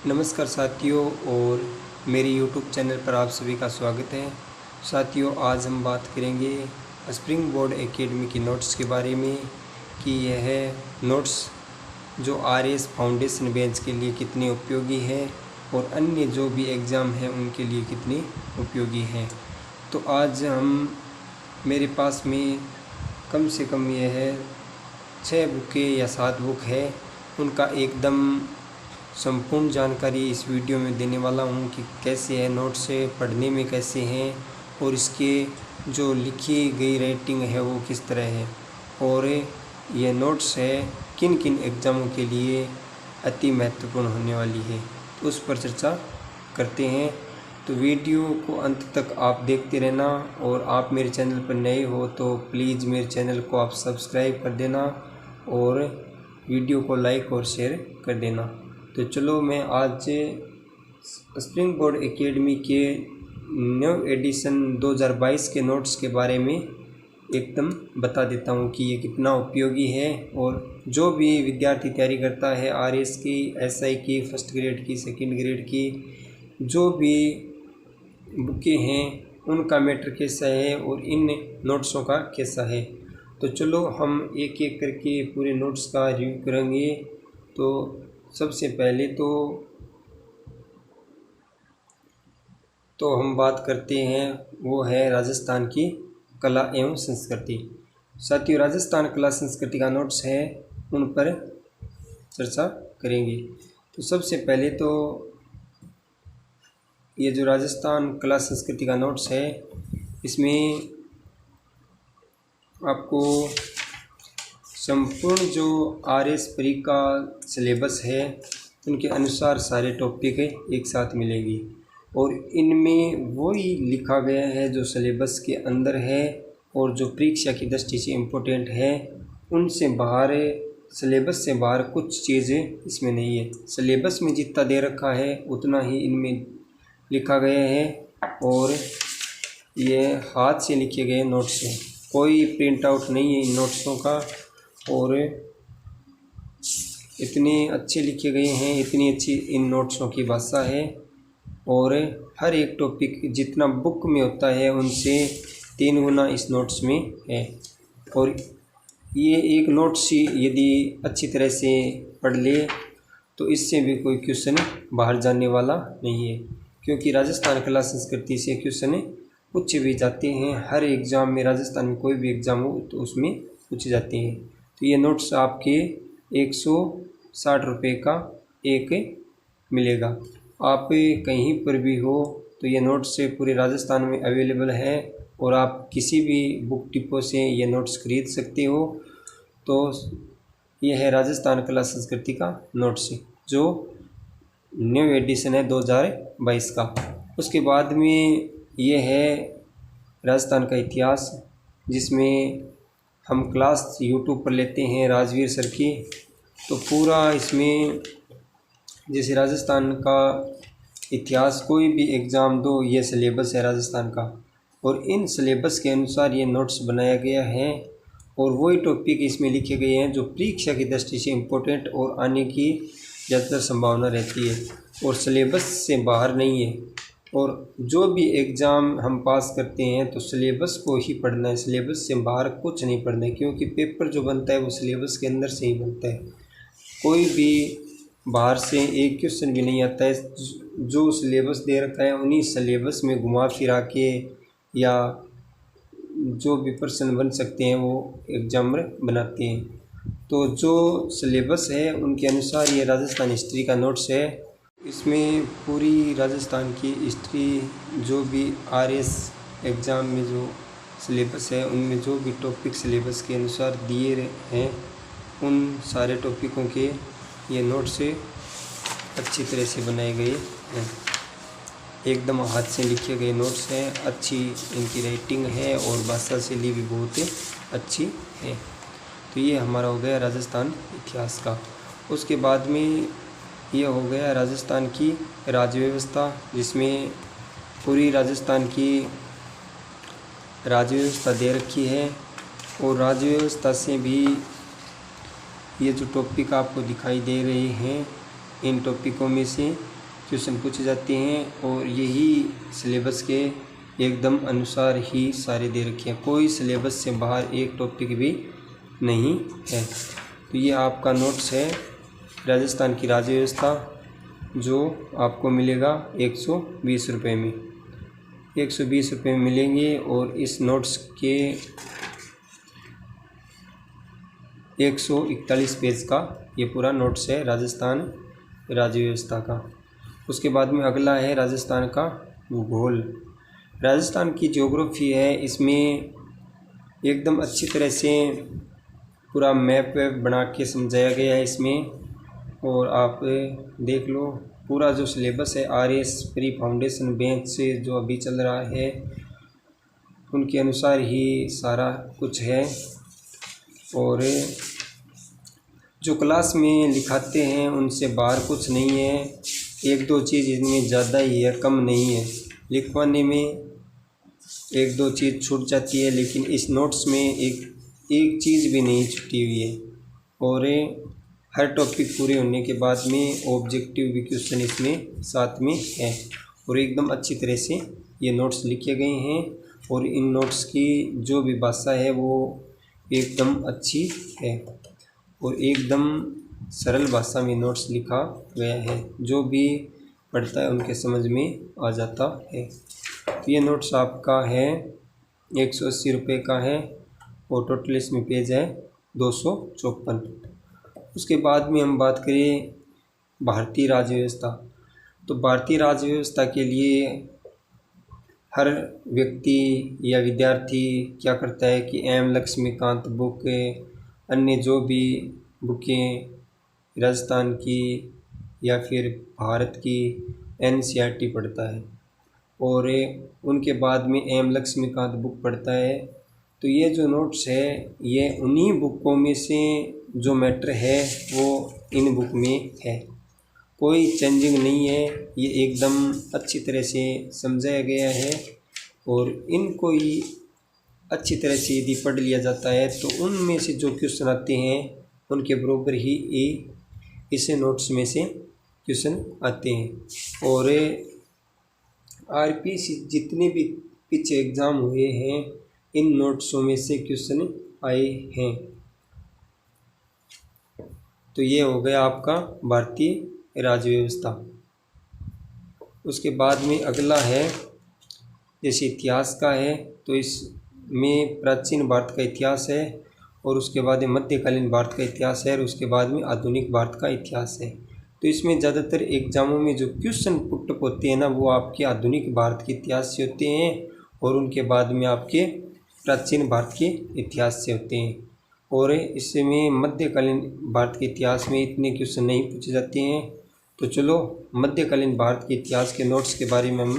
नमस्कार साथियों, और मेरे YouTube चैनल पर आप सभी का स्वागत है। साथियों, आज हम बात करेंगे स्प्रिंग बोर्ड एकेडमी की नोट्स के बारे में कि यह नोट्स जो RS फाउंडेशन बेंच के लिए कितने उपयोगी है और अन्य जो भी एग्ज़ाम हैं उनके लिए कितने उपयोगी हैं। तो आज मेरे पास में कम से कम यह 6 बुकें या 7 बुक है, उनका एकदम संपूर्ण जानकारी इस वीडियो में देने वाला हूँ कि कैसे है नोट्स पढ़ने में कैसे हैं और इसके जो लिखी गई राइटिंग है वो किस तरह है, और ये नोट्स है किन किन एग्ज़ामों के लिए अति महत्वपूर्ण होने वाली है, तो उस पर चर्चा करते हैं। तो वीडियो को अंत तक आप देखते रहना, और आप मेरे चैनल पर नए हो तो प्लीज़ मेरे चैनल को आप सब्सक्राइब कर देना और वीडियो को लाइक और शेयर कर देना। तो चलो मैं आज स्प्रिंग बोर्ड एकेडमी के न्यू एडिशन 2022 के नोट्स के बारे में एकदम बता देता हूँ कि ये कितना उपयोगी है। और जो भी विद्यार्थी तैयारी करता है RS की, SI की, फर्स्ट ग्रेड की, सेकंड ग्रेड की, जो भी बुकें हैं उनका मैटर कैसा है और इन नोट्सों का कैसा है। तो चलो हम एक एक करके पूरे नोट्स का रिव्यू करेंगे। तो सबसे पहले तो हम बात करते हैं, वो है राजस्थान की कला एवं संस्कृति। साथियों, राजस्थान कला संस्कृति का नोट्स है, उन पर चर्चा करेंगे। तो सबसे पहले तो ये जो राजस्थान कला संस्कृति का नोट्स है, इसमें आपको संपूर्ण जो RS प्री का सिलेबस है उनके अनुसार सारे टॉपिक एक साथ मिलेंगी, और इनमें वही लिखा गया है जो सिलेबस के अंदर है और जो परीक्षा की दृष्टि से इम्पोर्टेंट है। उनसे बाहर, सिलेबस से बाहर कुछ चीज़ें इसमें नहीं है। सिलेबस में जितना दे रखा है उतना ही इनमें लिखा गया है, और ये हाथ से लिखे गए नोट्स हैं, कोई प्रिंट आउट नहीं है इन नोट्सों का। और इतने अच्छे लिखे गए हैं, इतनी अच्छी इन नोट्सों की भाषा है, और हर एक टॉपिक जितना बुक में होता है उनसे 3 गुना इस नोट्स में है। और ये एक नोट्स ही यदि अच्छी तरह से पढ़ ले तो इससे भी कोई क्वेश्चन बाहर जाने वाला नहीं है, क्योंकि राजस्थान कला संस्कृति से क्वेश्चन पूछे भी जाते हैं। हर एग्ज़ाम में, राजस्थान में कोई भी एग्ज़ाम हो तो उसमें पूछे जाते हैं। तो ये नोट्स आपके 160 रुपये का एक मिलेगा। आप कहीं पर भी हो तो ये नोट्स पूरे राजस्थान में अवेलेबल है, और आप किसी भी बुक डिपो से ये नोट्स खरीद सकते हो। तो ये है राजस्थान कला संस्कृति का नोट्स जो न्यू एडिशन है 2022 का। उसके बाद में ये है राजस्थान का इतिहास, जिसमें हम क्लास यूट्यूब पर लेते हैं राजवीर सर की। तो पूरा इसमें जैसे राजस्थान का इतिहास कोई भी एग्ज़ाम दो, ये सिलेबस है राजस्थान का, और इन सिलेबस के अनुसार ये नोट्स बनाया गया है, और वही टॉपिक इसमें लिखे गए हैं जो परीक्षा की दृष्टि से इम्पोर्टेंट और आने की ज़्यादातर संभावना रहती है, और सिलेबस से बाहर नहीं है। और जो भी एग्ज़ाम हम पास करते हैं तो सिलेबस को ही पढ़ना है, सिलेबस से बाहर कुछ नहीं पढ़ना है, क्योंकि पेपर जो बनता है वो सिलेबस के अंदर से ही बनता है। कोई भी बाहर से एक क्वेश्चन भी नहीं आता है, जो सिलेबस दे रखा है उन्हीं सिलेबस में घुमा फिरा के या जो भी प्रश्न बन सकते हैं वो एग्जामर बनाते हैं। तो जो सिलेबस है उनके अनुसार ये राजस्थान हिस्ट्री का नोट्स है। इसमें पूरी राजस्थान की हिस्ट्री, जो भी RS एग्ज़ाम में जो सिलेबस है उनमें जो भी टॉपिक सिलेबस के अनुसार दिए हैं उन सारे टॉपिकों के ये नोट्स अच्छी तरह से बनाए गए हैं, एकदम हाथ से लिखे गए नोट्स हैं। अच्छी इनकी राइटिंग है और भाषा शैली भी बहुत अच्छी है। तो ये हमारा हो गया राजस्थान इतिहास का। उसके बाद में ये हो गया राजस्थान की राज्य व्यवस्था, जिसमें पूरी राजस्थान की राज्य व्यवस्था दे रखी है, और राज्य व्यवस्था से भी ये जो टॉपिक आपको दिखाई दे रहे हैं इन टॉपिकों में से क्वेश्चन पूछे जाते हैं और यही सिलेबस के एकदम अनुसार ही सारे दे रखे हैं, कोई सिलेबस से बाहर एक टॉपिक भी नहीं है। तो ये आपका नोट्स है राजस्थान की राज्य व्यवस्था, जो आपको मिलेगा 120 रुपये में, 120 रुपये में मिलेंगे। और इस नोट्स के 141 पेज का ये पूरा नोट्स है राजस्थान राज्य व्यवस्था का। उसके बाद में अगला है राजस्थान का भूगोल। राजस्थान की ज्योग्राफी है, इसमें एकदम अच्छी तरह से पूरा मैप बना के समझाया गया है इसमें। और आप देख लो पूरा जो सिलेबस है RS प्री फाउंडेशन बेंच से जो अभी चल रहा है उनके अनुसार ही सारा कुछ है। और जो क्लास में लिखाते हैं उनसे बाहर कुछ नहीं है, एक दो चीज़ इनमें ज़्यादा ही है, कम नहीं है। लिखवाने में एक दो चीज़ छूट जाती है, लेकिन इस नोट्स में एक चीज़ भी नहीं छूटी हुई है। और हर टॉपिक पूरे होने के बाद में ऑब्जेक्टिव भी क्वेश्चन इसमें साथ में है। और एकदम अच्छी तरह से ये नोट्स लिखे गए हैं और इन नोट्स की जो भी भाषा है वो एकदम अच्छी है और एकदम सरल भाषा में नोट्स लिखा गया है, जो भी पढ़ता है उनके समझ में आ जाता है। तो ये नोट्स आपका है 180 रुपये का है और टोटल इसमें पेज है 254। उसके बाद में हम बात करें भारतीय राज्य व्यवस्था। तो भारतीय राज्य व्यवस्था के लिए हर व्यक्ति या विद्यार्थी क्या करता है कि एम लक्ष्मीकांत बुक, अन्य जो भी बुकें राजस्थान की या फिर भारत की NCERT पढ़ता है और उनके बाद में एम लक्ष्मीकांत बुक पढ़ता है। तो ये जो नोट्स है ये उन्हीं बुकों में से जो मैटर है वो इन बुक में है, कोई चेंजिंग नहीं है, ये एकदम अच्छी तरह से समझाया गया है। और इनको ही अच्छी तरह से यदि पढ़ लिया जाता है तो उनमें से जो क्वेश्चन आते हैं उनके बराबर ही इस नोट्स में से क्वेश्चन आते हैं। और RPC जितने भी पीछे एग्ज़ाम हुए हैं इन नोट्सों में से क्वेश्चन आए हैं। तो ये हो गया आपका भारतीय राज्य व्यवस्था। उसके बाद में अगला है जैसे इतिहास का है, तो इसमें प्राचीन भारत का इतिहास है और उसके बाद मध्यकालीन भारत का इतिहास है और उसके बाद में आधुनिक भारत का इतिहास है। तो इसमें ज़्यादातर एग्ज़ामों में जो क्वेश्चन पुट अप होते हैं ना वो आपके आधुनिक भारत के इतिहास से होते हैं और उनके बाद में आपके प्राचीन भारत के इतिहास से होते हैं। और इसमें मध्यकालीन भारत के इतिहास में इतने क्वेश्चन नहीं पूछे जाते हैं। तो चलो मध्यकालीन भारत के इतिहास के नोट्स के बारे में हम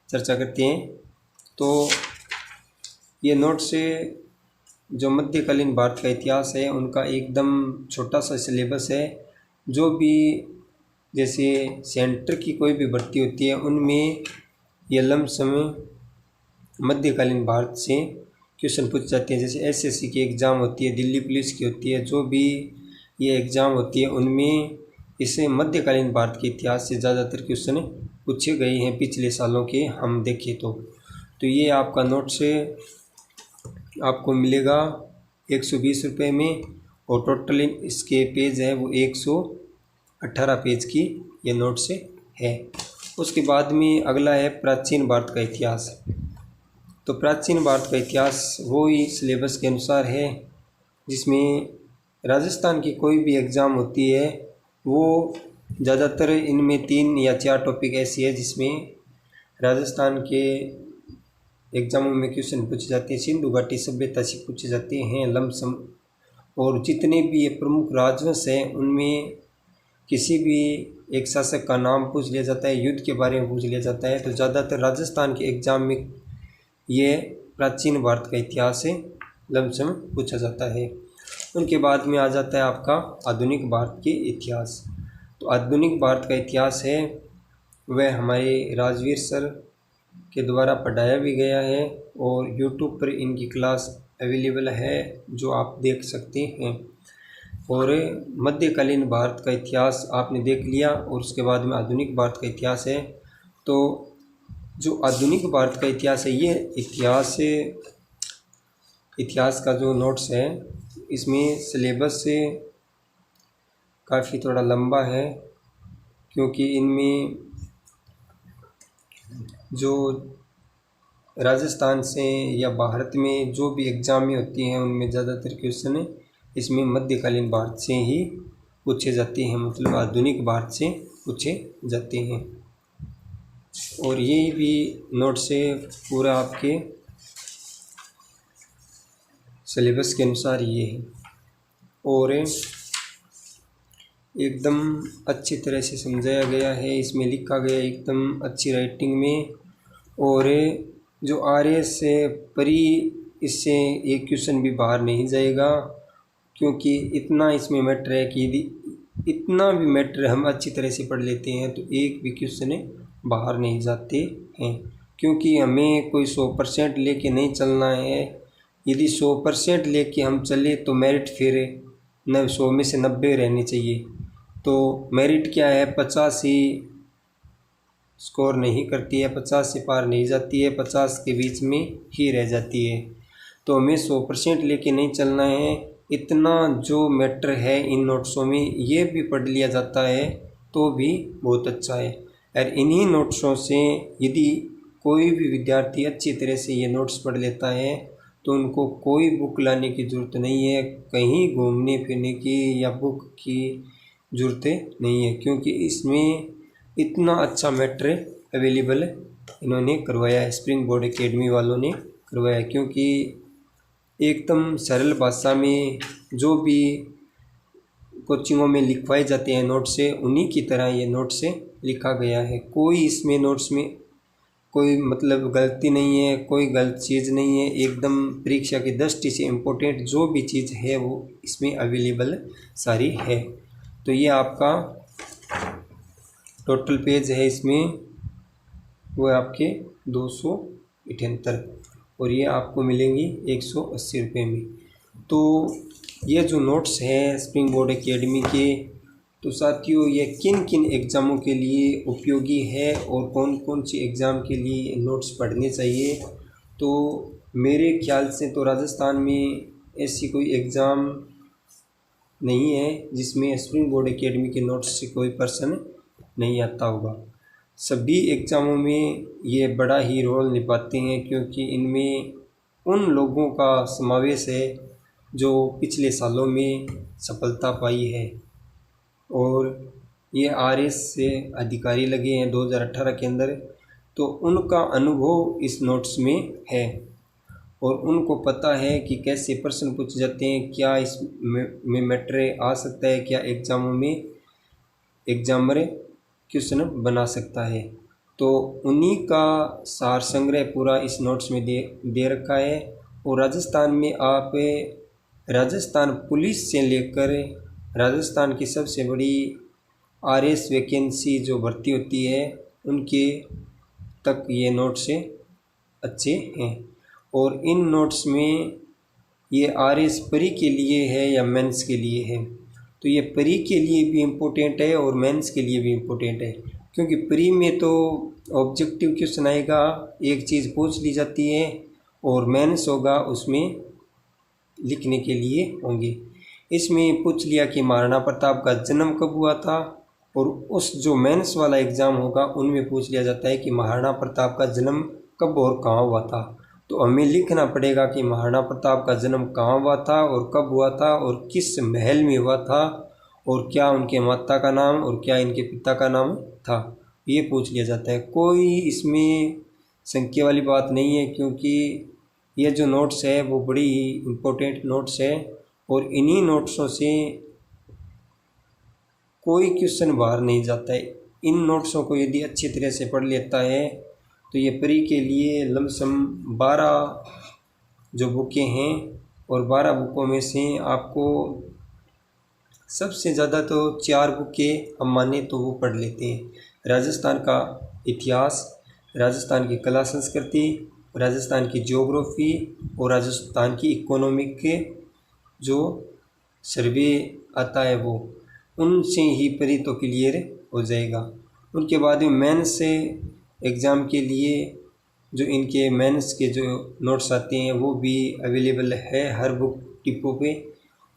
चर्चा करते हैं। तो ये नोट्स जो मध्यकालीन भारत का इतिहास है उनका एकदम छोटा सा सिलेबस है। जो भी जैसे सेंटर की कोई भी भर्ती होती है उनमें ये लमसम मध्यकालीन भारत से क्वेश्चन पूछ जाते हैं। जैसे SSC की एग्ज़ाम होती है, दिल्ली पुलिस की होती है, जो भी ये एग्ज़ाम होती है उनमें इसे मध्यकालीन भारत के इतिहास से ज़्यादातर क्वेश्चन पूछे गए हैं पिछले सालों के हम देखें तो ये आपका नोट्स आपको मिलेगा 120 रुपये में और टोटल इसके पेज है वो 118 पेज की ये नोट्स है। उसके बाद में अगला है प्राचीन भारत का इतिहास। तो प्राचीन भारत का इतिहास वो ही सिलेबस के अनुसार है जिसमें राजस्थान की कोई भी एग्ज़ाम होती है वो ज़्यादातर इनमें 3 या 4 टॉपिक ऐसी है जिसमें राजस्थान के एग्ज़ामों में क्वेश्चन पूछे जाते हैं। सिंधु घाटी सभ्यता से पूछे जाते हैं लमसम, और जितने भी ये प्रमुख राजवंश हैं उनमें किसी भी एक शासक का नाम पूछ लिया जाता है, युद्ध के बारे में पूछ लिया जाता है। तो ज़्यादातर राजस्थान के एग्ज़ाम में ये प्राचीन भारत का इतिहास है लमसम पूछा जाता है। उनके बाद में आ जाता है आपका आधुनिक भारत के इतिहास। तो आधुनिक भारत का इतिहास है वह हमारे राजवीर सर के द्वारा पढ़ाया भी गया है और YouTube पर इनकी क्लास अवेलेबल है जो आप देख सकते हैं। और मध्यकालीन भारत का इतिहास आपने देख लिया, और उसके बाद में आधुनिक भारत का इतिहास है। तो जो आधुनिक भारत का इतिहास है, ये इतिहास का जो नोट्स है, इसमें सिलेबस से काफ़ी थोड़ा लंबा है, क्योंकि इनमें जो राजस्थान से या भारत में जो भी एग्ज़ाम में होती हैं, उनमें ज़्यादातर क्वेश्चन इसमें मध्यकालीन भारत से ही पूछे जाते हैं, मतलब आधुनिक भारत से पूछे जाते हैं। और ये भी नोट से पूरा आपके सिलेबस के अनुसार ये है, और एकदम अच्छी तरह से समझाया गया है, इसमें लिखा गया एकदम अच्छी राइटिंग में। और जो आरएस से परी, इससे एक क्वेश्चन भी बाहर नहीं जाएगा, क्योंकि इतना इसमें मैटर है कि यदि इतना भी मैटर हम अच्छी तरह से पढ़ लेते हैं तो एक भी क्वेश्चन बाहर नहीं जाते हैं, क्योंकि हमें कोई 100% लेके नहीं चलना है। यदि 100% लेके हम चले तो मेरिट फिर 100 में से 90 रहनी चाहिए। तो मेरिट क्या है, 50 ही स्कोर नहीं करती है, 50 से पार नहीं जाती है, 50 के बीच में ही रह जाती है। तो हमें 100% लेके नहीं चलना है। इतना जो मैटर है इन नोट्सों में ये भी पढ़ लिया जाता है तो भी बहुत अच्छा है। और इन्हीं नोट्सों से यदि कोई भी विद्यार्थी अच्छी तरह से ये नोट्स पढ़ लेता है तो उनको कोई बुक लाने की ज़रूरत नहीं है, कहीं घूमने फिरने की या बुक की ज़रूरत नहीं है, क्योंकि इसमें इतना अच्छा मैटर अवेलेबल इन्होंने करवाया है, स्प्रिंग बोर्ड एकेडमी वालों ने करवाया है। क्योंकि एकदम सरल भाषा में जो भी कोचिंगों में लिखवाए जाते हैं नोट्स से, उन्हीं की तरह ये नोट्स से लिखा गया है। कोई इसमें नोट्स में कोई मतलब गलती नहीं है, कोई गलत चीज़ नहीं है, एकदम परीक्षा की दृष्टि से इम्पोर्टेंट जो भी चीज़ है वो इसमें अवेलेबल सारी है। तो ये आपका टोटल पेज है इसमें, वो है आपके 278, और ये आपको मिलेंगी 180 रुपये में। तो ये जो नोट्स हैं स्प्रिंग बोर्ड एकेडमी के, तो साथियों ये किन किन एग्ज़ामों के लिए उपयोगी है और कौन कौन सी एग्ज़ाम के लिए नोट्स पढ़ने चाहिए, तो मेरे ख्याल से तो राजस्थान में ऐसी कोई एग्ज़ाम नहीं है जिसमें स्प्रिंग बोर्ड एकेडमी के नोट्स से कोई पर्सन नहीं आता होगा। सभी एग्ज़ामों में ये बड़ा ही रोल निभाते हैं, क्योंकि इनमें उन लोगों का समावेश है जो पिछले सालों में सफलता पाई है, और ये आरएस से अधिकारी लगे हैं 2018 के अंदर, तो उनका अनुभव इस नोट्स में है, और उनको पता है कि कैसे प्रश्न पूछे जाते हैं, क्या इसमें मैटर आ सकता है, क्या एग्ज़ामों में एग्जामर क्वेश्चन बना सकता है। तो उन्हीं का सार संग्रह पूरा इस नोट्स में दे रखा है। और राजस्थान में आप राजस्थान पुलिस से लेकर राजस्थान की सबसे बड़ी आरएस वैकेंसी जो भर्ती होती है उनके तक ये नोट्स अच्छे हैं। और इन नोट्स में ये आरएस प्री के लिए है या मेंस के लिए है, तो ये प्री के लिए भी इम्पोर्टेंट है और मेंस के लिए भी इम्पोर्टेंट है, क्योंकि प्री में तो ऑब्जेक्टिव क्वेश्चन आएगा, एक चीज़ पूछ ली जाती है, और मेंस होगा उसमें लिखने के लिए होंगे। इसमें पूछ लिया कि महाराणा प्रताप का जन्म कब हुआ था, और उस जो मेंस वाला एग्ज़ाम होगा उनमें पूछ लिया जाता है कि महाराणा प्रताप का जन्म कब और कहाँ हुआ था। तो हमें लिखना पड़ेगा कि महाराणा प्रताप का जन्म कहाँ हुआ था और कब हुआ था और किस महल में हुआ था, और क्या उनके माता का नाम और क्या इनके पिता का नाम था, ये पूछ लिया जाता है। कोई इसमें संख्या वाली बात नहीं है, क्योंकि ये जो नोट्स है वो बड़ी ही इम्पोर्टेंट नोट्स है, और इन्हीं नोट्सों से कोई क्वेश्चन बाहर नहीं जाता है। इन नोट्सों को यदि अच्छी तरह से पढ़ लेता है तो ये प्री के लिए लमसम 12 जो बुकें हैं, और 12 बुकों में से आपको सबसे ज़्यादा तो 4 बुकें हम माने तो वो पढ़ लेते हैं। राजस्थान का इतिहास, राजस्थान की कला संस्कृति, राजस्थान की ज्योग्राफी और राजस्थान की इकोनॉमिक के जो सर्वे आता है वो उनसे ही परी तो क्लियर हो जाएगा। उनके बाद में मेंस से एग्ज़ाम के लिए जो इनके मेंस के जो नोट्स आते हैं वो भी अवेलेबल है हर बुक डिपो पे,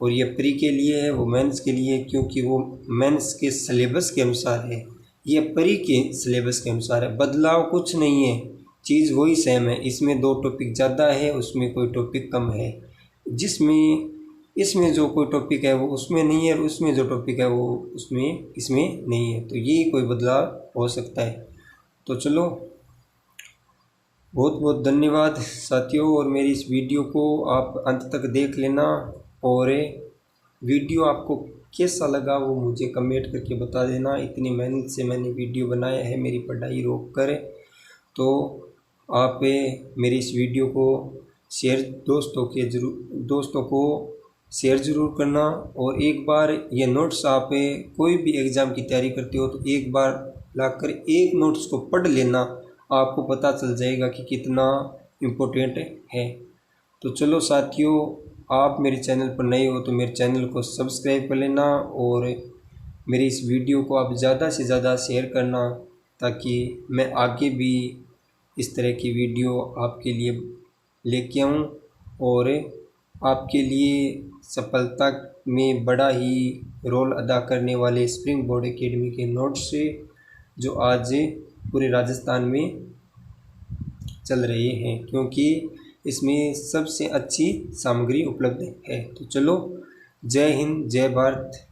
और ये प्री के लिए है वो मेंस के लिए, क्योंकि वो मेंस के सिलेबस के अनुसार है, ये प्री के सिलेबस के अनुसार है। बदलाव कुछ नहीं है, चीज़ वही सेम है। इसमें 2 टॉपिक ज़्यादा है, उसमें कोई टॉपिक कम है। जिसमें इसमें जो कोई टॉपिक है वो उसमें नहीं है, और उसमें जो टॉपिक है वो उसमें इसमें नहीं है, तो ये कोई बदलाव हो सकता है। तो चलो, बहुत बहुत धन्यवाद साथियों, और मेरी इस वीडियो को आप अंत तक देख लेना, और वीडियो आपको कैसा लगा वो मुझे कमेंट करके बता देना। इतनी मेहनत से मैंने वीडियो बनाया है मेरी पढ़ाई रोक कर, तो आप मेरी इस वीडियो को शेयर दोस्तों को शेयर ज़रूर करना। और एक बार ये नोट्स आप कोई भी एग्ज़ाम की तैयारी करते हो तो एक बार लाकर एक नोट्स को पढ़ लेना, आपको पता चल जाएगा कि कितना इम्पोर्टेंट है। तो चलो साथियों, आप मेरे चैनल पर नए हो तो मेरे चैनल को सब्सक्राइब कर लेना, और मेरी इस वीडियो को आप ज़्यादा से ज़्यादा शेयर करना, ताकि मैं आगे भी इस तरह की वीडियो आपके लिए लेके आऊँ, और आपके लिए सफलता में बड़ा ही रोल अदा करने वाले स्प्रिंग बोर्ड एकेडमी के नोट्स जो आज पूरे राजस्थान में चल रहे हैं, क्योंकि इसमें सबसे अच्छी सामग्री उपलब्ध है। तो चलो, जय हिंद, जय भारत।